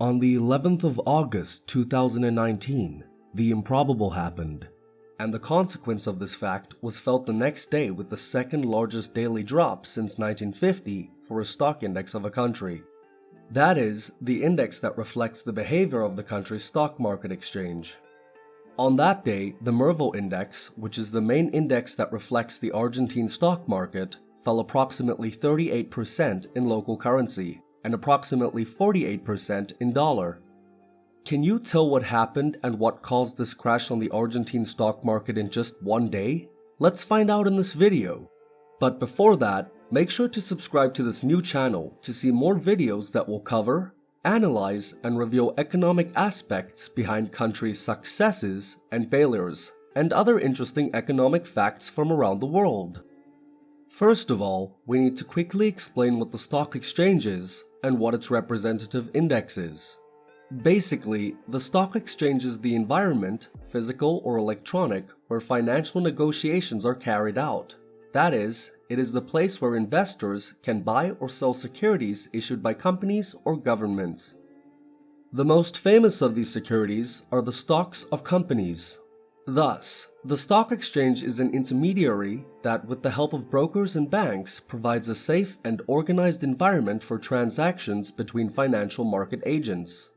On the 11th of August 2019, the improbable happened, and the consequence of this fact was felt the next day with the second largest daily drop since 1950 for a stock index of a country. That is, the index that reflects the behavior of the country's stock market exchange. On that day, the Merval Index, which is the main index that reflects the Argentine stock market, fell approximately 38% in local currency and approximately 48% in dollar. Can you tell what happened and what caused this crash on the Argentine stock market in just one day? Let's find out in this video. But before that, make sure to subscribe to this new channel to see more videos that will cover, analyze, and reveal economic aspects behind countries' successes and failures, and other interesting economic facts from around the world. First of all, we need to quickly explain what the stock exchange is and what its representative index is. Basically, the stock exchange is the environment, physical or electronic, where financial negotiations are carried out. That is, it is the place where investors can buy or sell securities issued by companies or governments. The most famous of these securities are the stocks of companies. Thus, the stock exchange is an intermediary that, with the help of brokers and banks, provides a safe and organized environment for transactions between financial market agents.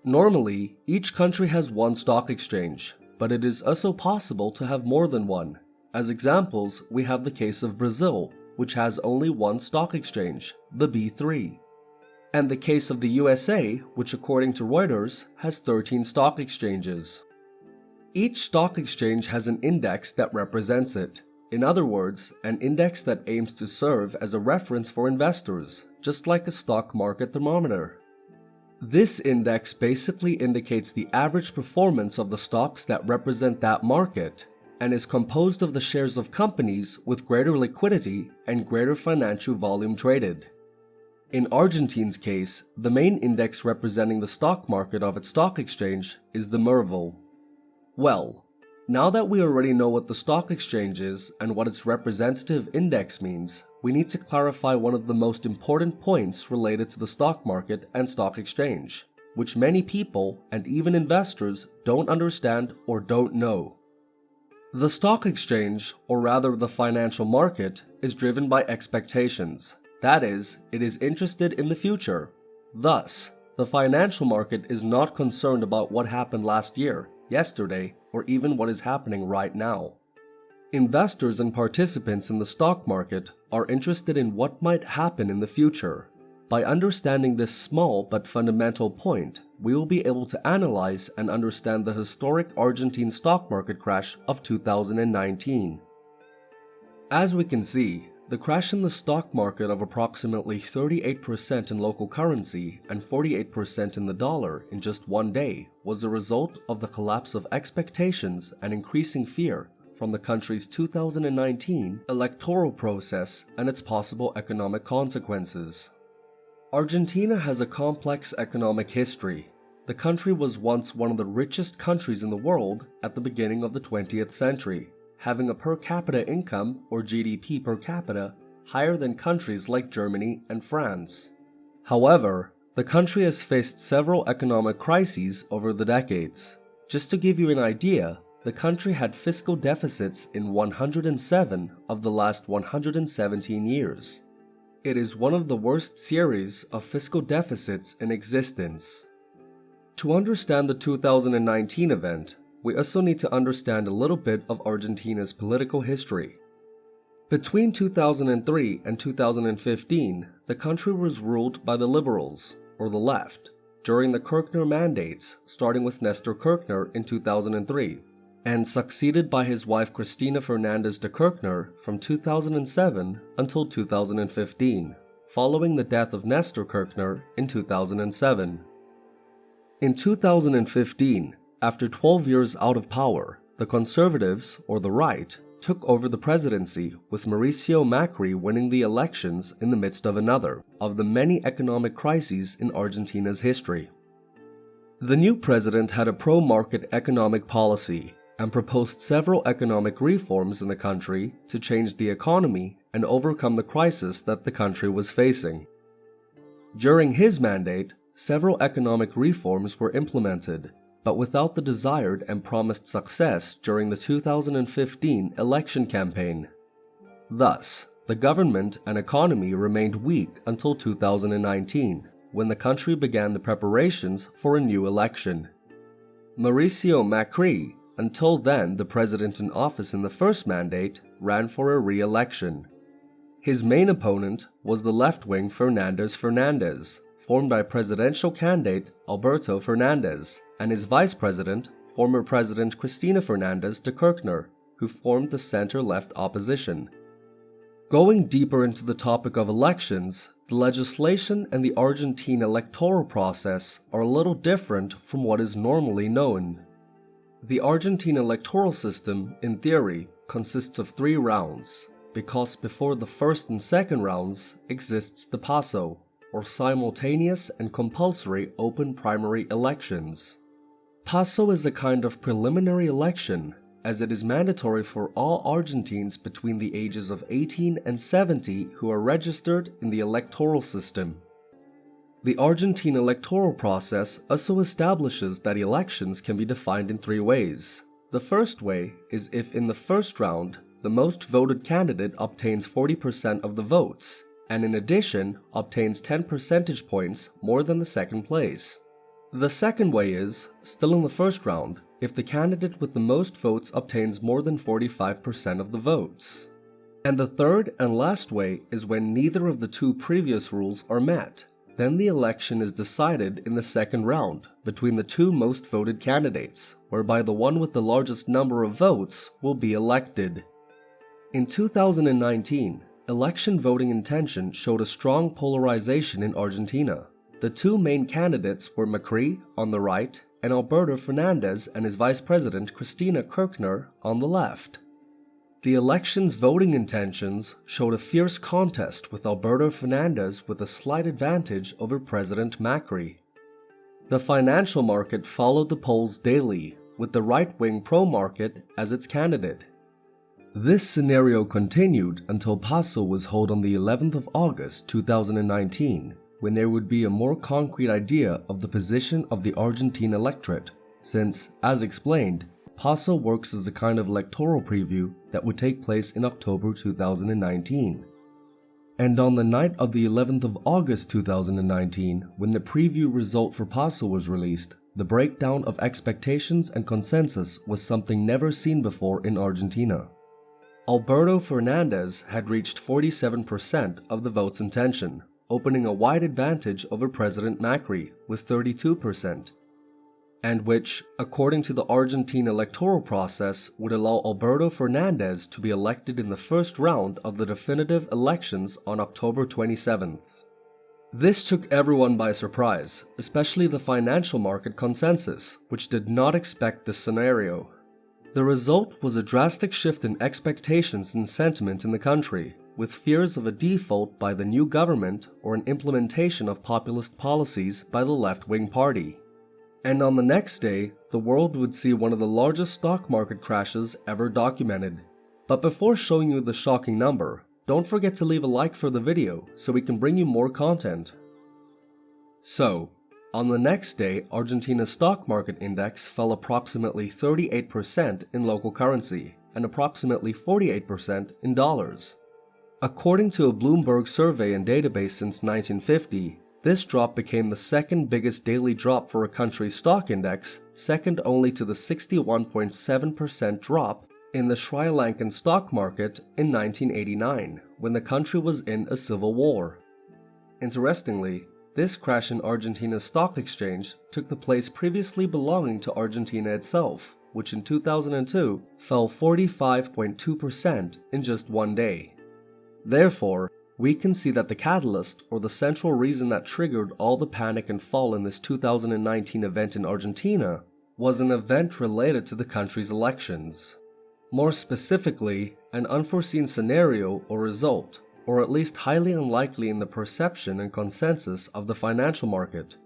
Normally, each country has one stock exchange, but it is also possible to have more than one. As examples, we have the case of Brazil, which has only one stock exchange, the B3, and the case of the USA, which according to Reuters has 13 stock exchanges. Each stock exchange has an index that represents it. In other words, an index that aims to serve as a reference for investors, just like a stock market thermometer. This index basically indicates the average performance of the stocks that represent that market, and is composed of the shares of companies with greater liquidity and greater financial volume traded. In Argentine's case, the main index representing the stock market of its stock exchange is the Merval. Well, now that we already know what the stock exchange is and what its representative index means, we need to clarify one of the most important points related to the stock market and stock exchange, which many people and even investors don't understand or don't know. The stock exchange, or rather the financial market, is driven by expectations. That is, it is interested in the future. Thus, the financial market is not concerned about what happened last year, yesterday, or even what is happening right now. Investors and participants in the stock market are interested in what might happen in the future. By understanding this small but fundamental point, we will be able to analyze and understand the historic Argentine stock market crash of 2019. As we can see, the crash in the stock market of approximately 38% in local currency and 48% in the dollar in just one day was the result of the collapse of expectations and increasing fear from the country's 2019 electoral process and its possible economic consequences. Argentina has a complex economic history. The country was once one of the richest countries in the world at the beginning of the 20th century, having a per capita income, or GDP per capita, higher than countries like Germany and France. However, the country has faced several economic crises over the decades. Just to give you an idea, the country had fiscal deficits in 107 of the last 117 years. It is one of the worst series of fiscal deficits in existence. To understand the 2019 event, we also need to understand a little bit of Argentina's political history. Between 2003 and 2015, the country was ruled by the liberals, or the left, during the Kirchner mandates, starting with Nestor Kirchner in 2003, and succeeded by his wife Cristina Fernandez de Kirchner from 2007 until 2015, following the death of Nestor Kirchner in 2007. In 2015, after 12 years out of power, the conservatives, or the right, took over the presidency, with Mauricio Macri winning the elections in the midst of another of the many economic crises in Argentina's history. The new president had a pro-market economic policy and proposed several economic reforms in the country to change the economy and overcome the crisis that the country was facing. During his mandate, several economic reforms were implemented, but without the desired and promised success during the 2015 election campaign. Thus, the government and economy remained weak until 2019, when the country began the preparations for a new election. Mauricio Macri, until then the president in office in the first mandate, ran for a re-election. His main opponent was the left-wing Fernandez, formed by presidential candidate Alberto Fernandez, and his vice president, former President Cristina Fernandez de Kirchner, who formed the center-left opposition. Going deeper into the topic of elections, the legislation and the Argentine electoral process are a little different from what is normally known. The Argentine electoral system, in theory, consists of 3 rounds, because before the first and second rounds exists the PASO, or simultaneous and compulsory open primary elections. PASO is a kind of preliminary election, as it is mandatory for all Argentines between the ages of 18 and 70 who are registered in the electoral system. The Argentine electoral process also establishes that elections can be defined in 3 ways. The first way is if in the first round, the most voted candidate obtains 40% of the votes, and in addition obtains 10 percentage points more than the second place. The second way is, still in the first round, if the candidate with the most votes obtains more than 45% of the votes. And the third and last way is when neither of the 2 previous rules are met. Then the election is decided in the second round between the 2 most voted candidates, whereby the one with the largest number of votes will be elected. In 2019, election voting intention showed a strong polarization in Argentina. The 2 main candidates were Macri on the right and Alberto Fernandez and his vice president Cristina Kirchner on the left. The election's voting intentions showed a fierce contest with Alberto Fernandez with a slight advantage over President Macri. The financial market followed the polls daily, with the right-wing pro-market as its candidate. This scenario continued until PASO was held on the 11th of August 2019, when there would be a more concrete idea of the position of the Argentine electorate, since, as explained, PASO works as a kind of electoral preview that would take place in October 2019. And on the night of the 11th of August 2019, when the preview result for PASO was released, the breakdown of expectations and consensus was something never seen before in Argentina. Alberto Fernandez had reached 47% of the vote's intention, opening a wide advantage over President Macri with 32%, and which, according to the Argentine electoral process, would allow Alberto Fernandez to be elected in the first round of the definitive elections on October 27th. This took everyone by surprise, especially the financial market consensus, which did not expect this scenario. The result was a drastic shift in expectations and sentiment in the country, with fears of a default by the new government or an implementation of populist policies by the left-wing party. And on the next day, the world would see one of the largest stock market crashes ever documented. But before showing you the shocking number, don't forget to leave a like for the video so we can bring you more content. So, on the next day, Argentina's stock market index fell approximately 38% in local currency and approximately 48% in dollars. According to a Bloomberg survey and database since 1950, this drop became the second biggest daily drop for a country's stock index, second only to the 61.7% drop in the Sri Lankan stock market in 1989, when the country was in a civil war. Interestingly, this crash in Argentina's stock exchange took the place previously belonging to Argentina itself, which in 2002 fell 45.2% in just one day. Therefore, we can see that the catalyst, or the central reason that triggered all the panic and fall in this 2019 event in Argentina, was an event related to the country's elections. More specifically, an unforeseen scenario or result, or at least highly unlikely in the perception and consensus of the financial market,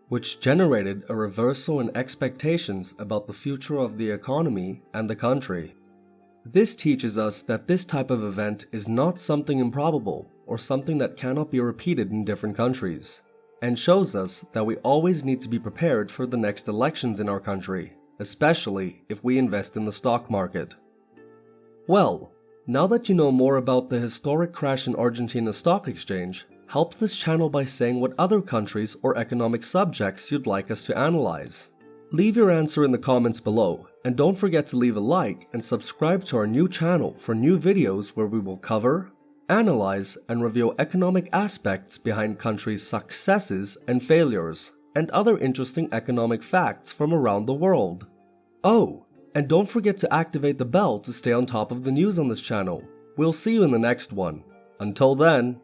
which generated a reversal in expectations about the future of the economy and the country. This teaches us that this type of event is not something improbable or something that cannot be repeated in different countries. and shows us that we always need to be prepared for the next elections in our country, especially if we invest in the stock market. Well, now that you know more about the historic crash in Argentina's stock exchange, help this channel by saying what other countries or economic subjects you'd like us to analyze. Leave your answer in the comments below, and don't forget to leave a like and subscribe to our new channel for new videos where we will cover, analyze, and reveal economic aspects behind countries' successes and failures, and other interesting economic facts from around the world. Oh, and don't forget to activate the bell to stay on top of the news on this channel. We'll see you in the next one. Until then,